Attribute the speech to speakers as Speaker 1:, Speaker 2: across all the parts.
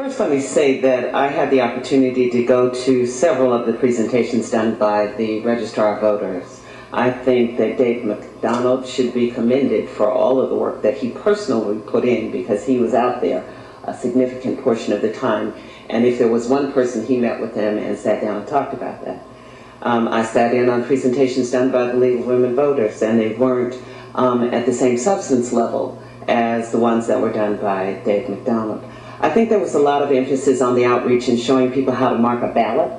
Speaker 1: First, let me say that I had the opportunity to go to several of the presentations done by the Registrar of Voters. I think that Dave McDonald should be commended for all of the work that he personally put in, because he was out there a significant portion of the time. And if there was one person, he met with them and sat down and talked about that. I sat in on presentations done by the League of Women Voters, and they weren't at the same substance level as the ones that were done by Dave McDonald. I think there was a lot of emphasis on the outreach and showing people how to mark a ballot,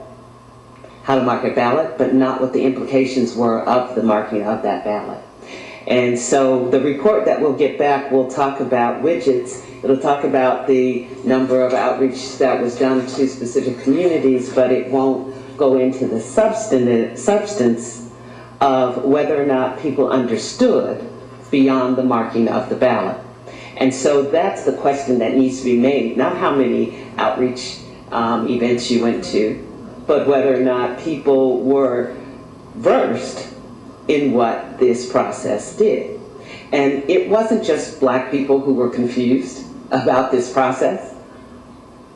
Speaker 1: but not what the implications were of the marking of that ballot. And so the report that we'll get back will talk about widgets. It'll talk about the number of outreach that was done to specific communities, but it won't go into the substance of whether or not people understood beyond the marking of the ballot. And so that's the question that needs to be made, not how many outreach events you went to, but whether or not people were versed in what this process did. And it wasn't just black people who were confused about this process.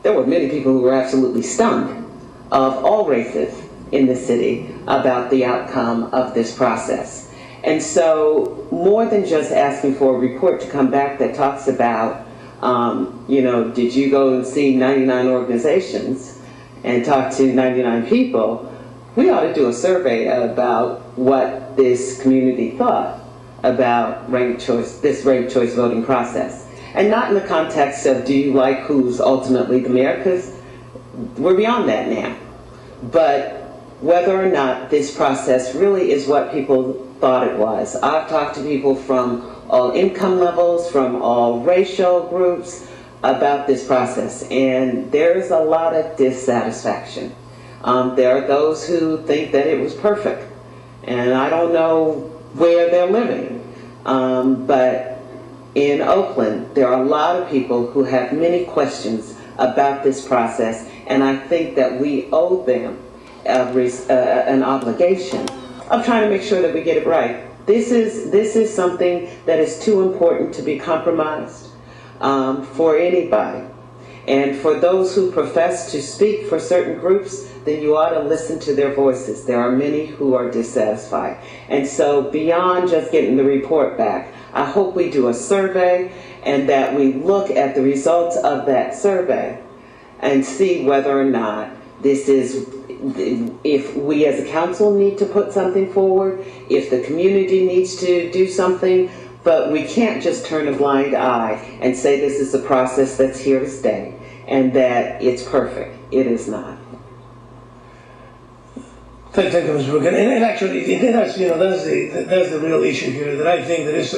Speaker 1: There were many people who were absolutely stunned, of all races in the city, about the outcome of this process. And so more than just asking for a report to come back that talks about, did you go and see 99 organizations and talk to 99 people, we ought to do a survey about what this community thought about this ranked choice voting process. And not in the context of, do you like who's ultimately the mayor, because we're beyond that now. But whether or not this process really is what people thought it was. I've talked to people from all income levels, from all racial groups about this process, and there's a lot of dissatisfaction. There are those who think that it was perfect, and I don't know where they're living, but in Oakland there are a lot of people who have many questions about this process, and I think that we owe them an obligation of trying to make sure that we get it right. This is something that is too important to be compromised for anybody. And for those who profess to speak for certain groups, then you ought to listen to their voices. There are many who are dissatisfied. And so beyond just getting the report back, I hope we do a survey and that we look at the results of that survey and see whether or not this is, if we as a council need to put something forward, if the community needs to do something, but we can't just turn a blind eye and say this is a process that's here to stay and that it's perfect. It is not.
Speaker 2: Thank you, Ms. Brooke. And actually, that's the real issue here. That I think that it's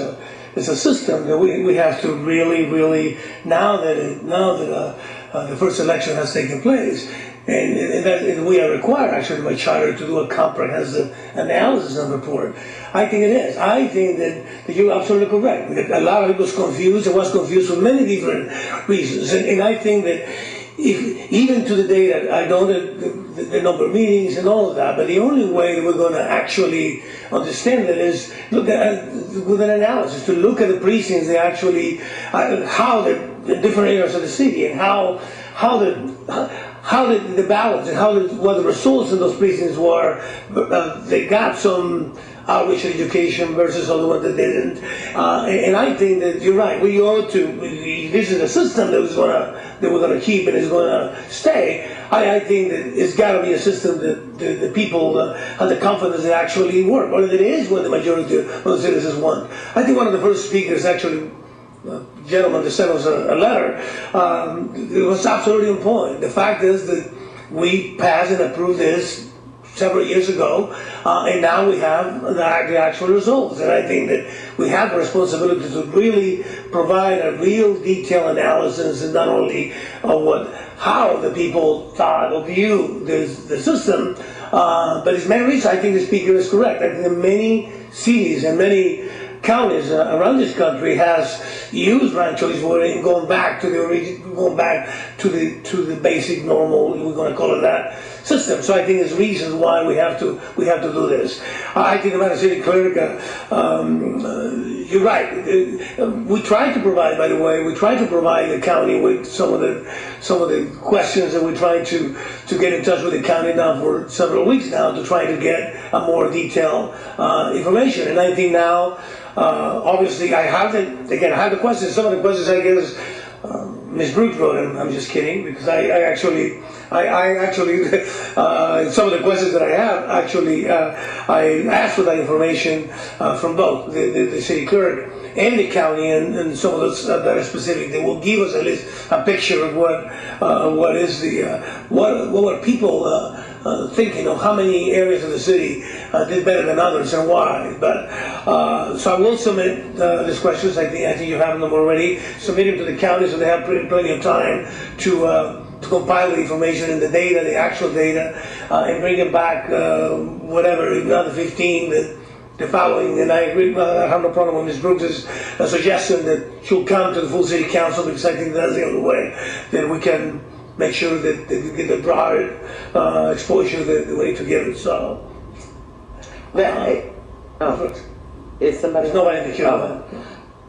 Speaker 2: a system that we have to really now that the first election has taken place, and we are required actually by charter to do a comprehensive analysis and report. I think it is. I think that you're absolutely correct. A lot of people was confused. It was confused for many different reasons, and I think that even to the day that I know the number of meetings and all of that, but the only way that we're going to actually understand it is look at with an analysis, to look at the precincts, they actually how the different areas of the city and how the ballots and what the results in those precincts were. They got some outreach education versus other ones that didn't. And I think that you're right. We ought to. This is a system that we're going to keep and is going to stay. I think that it's got to be a system that the people have the confidence that actually work, or that it is what the majority of the citizens want. I think one of the first speakers actually. Gentleman that sent us a letter, it was absolutely on point. The fact is that we passed and approved this several years ago, and now we have the actual results. And I think that we have the responsibility to really provide a real detailed analysis, and not only of how the people thought or viewed the system, but as many reasons, I think the speaker is correct. I think that many cities and many counties around this country has used ranked choice voting, going back to the basic normal, we're going to call it that, system. So I think there's reasons why we have to do this. I think about the city clerk. You're right. We try to provide, by the way, the county with some of the questions, and we try to get in touch with the county now for several weeks now to try to get a more detailed information. And I think now, obviously, I have the questions. Some of the questions, I guess, Ms. Brooks wrote them. I'm just kidding, because I actually some of the questions that I have, I asked for that information from both the city clerk and the county, and some of those that are specific. They will give us at least a picture of what is what are people thinking of, how many areas of the city did better than others and why. But so I will submit these questions. I think you have them already. Submit them to the county so they have plenty of time to compile the information and the data, the actual data, and bring it back, whatever, another 15, the following. And I agree, I have no problem with Ms. Brooks' suggestion that she'll come to the full city council, because I think that's the only way that we can make sure that they get the broad exposure that we need to give it. So,
Speaker 1: is somebody?
Speaker 2: There's nobody in the queue.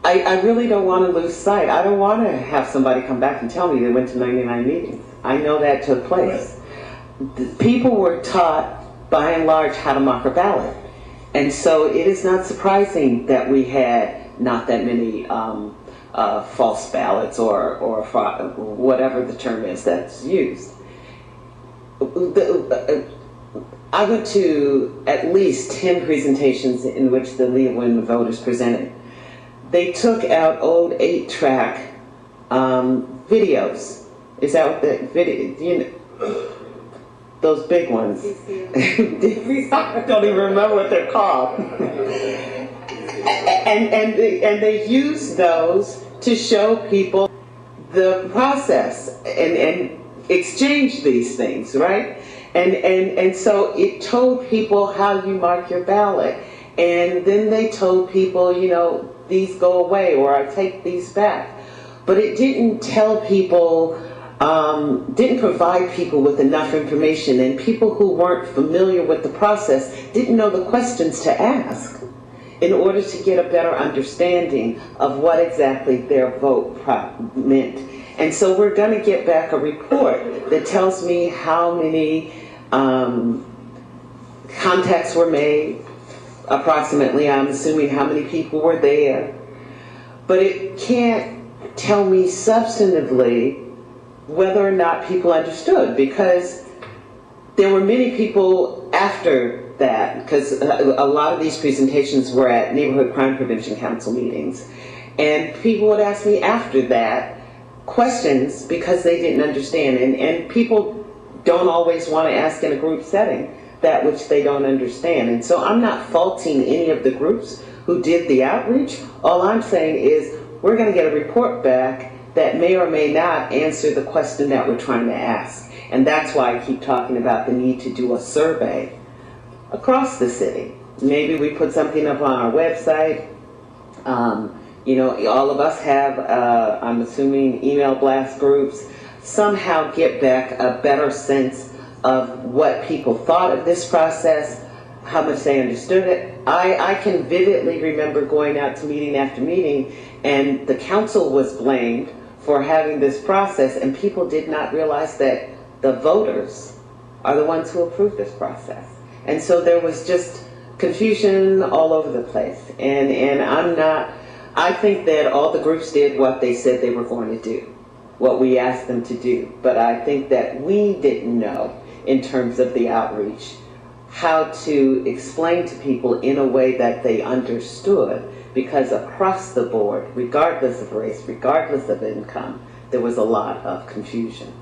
Speaker 1: I really don't want to lose sight. I don't want to have somebody come back and tell me they went to 99 meetings. I know that took place. Right. People were taught, by and large, how to mark a ballot. And so it is not surprising that we had not that many false ballots or whatever the term is that's used. I went to at least 10 presentations in which the League of Women Voters presented. They took out old 8-track videos. Is that what the video? You know, those big ones. I don't even remember what they're called. and they used those to show people the process and exchange these things, right? And so it told people how you mark your ballot, and then they told people, you know, these go away, or I take these back. But it didn't tell people, didn't provide people with enough information, and people who weren't familiar with the process didn't know the questions to ask in order to get a better understanding of what exactly their vote meant. And so we're going to get back a report that tells me how many contacts were made, approximately, I'm assuming how many people were there, but it can't tell me substantively whether or not people understood, because there were many people after that, because a lot of these presentations were at Neighborhood Crime Prevention Council meetings, and people would ask me after that questions because they didn't understand, and people don't always want to ask in a group setting that which they don't understand. And so I'm not faulting any of the groups who did the outreach. All I'm saying is we're going to get a report back that may or may not answer the question that we're trying to ask. And that's why I keep talking about the need to do a survey across the city. Maybe we put something up on our website. You know, all of us have, I'm assuming, email blast groups. Somehow get back a better sense of what people thought of this process, how much they understood it. I can vividly remember going out to meeting after meeting, and the council was blamed for having this process, and people did not realize that the voters are the ones who approved this process. And so there was just confusion all over the place. And I think that all the groups did what they said they were going to do, what we asked them to do. But I think that we didn't know, in terms of the outreach, how to explain to people in a way that they understood, because across the board, regardless of race, regardless of income, there was a lot of confusion.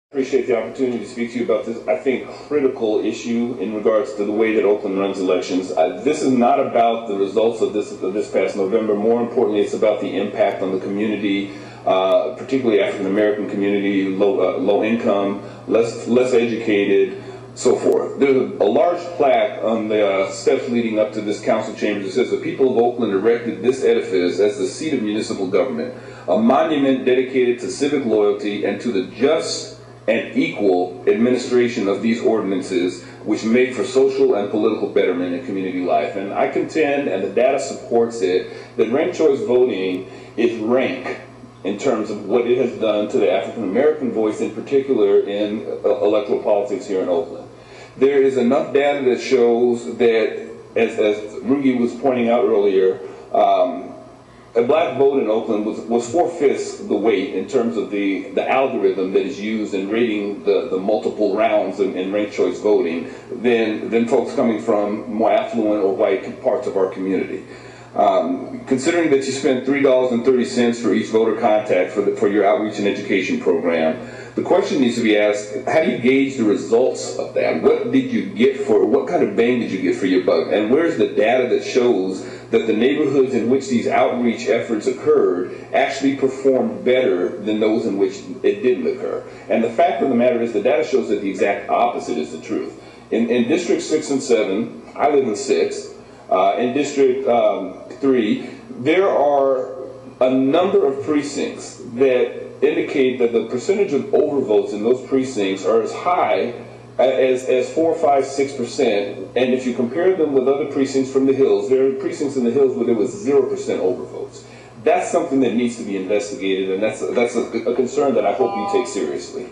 Speaker 3: Appreciate the opportunity to speak to you about this, I think, critical issue in regards to the way that Oakland runs elections. This is not about the results of this past November. More importantly, it's about the impact on the community, particularly African American community, low income, less educated, so forth. There's a large plaque on the steps leading up to this council chamber that says the people of Oakland erected this edifice as the seat of municipal government, a monument dedicated to civic loyalty and to the just and equal administration of these ordinances which make for social and political betterment in community life. And I contend, and the data supports it, that ranked choice voting is rank in terms of what it has done to the African American voice, in particular in electoral politics here in Oakland. There is enough data that shows that, as Rugi was pointing out earlier, a black vote in Oakland was 4/5 the weight in terms of the algorithm that is used in rating the multiple rounds in ranked choice voting than folks coming from more affluent or white parts of our community. Considering that you spent $3.30 for each voter contact for your outreach and education program, the question needs to be asked, how do you gauge the results of that? What did you get what kind of bang did you get for your buck? And where's the data that shows that the neighborhoods in which these outreach efforts occurred actually performed better than those in which it didn't occur? And the fact of the matter is the data shows that the exact opposite is the truth. In District 6 and 7, I live in 6, in District 3, there are a number of precincts that indicate that the percentage of overvotes in those precincts are as high as 4, 5, 6%. And if you compare them with other precincts from the hills, there are precincts in the hills where there was 0% overvotes. That's something that needs to be investigated, and that's a concern that I hope you take seriously.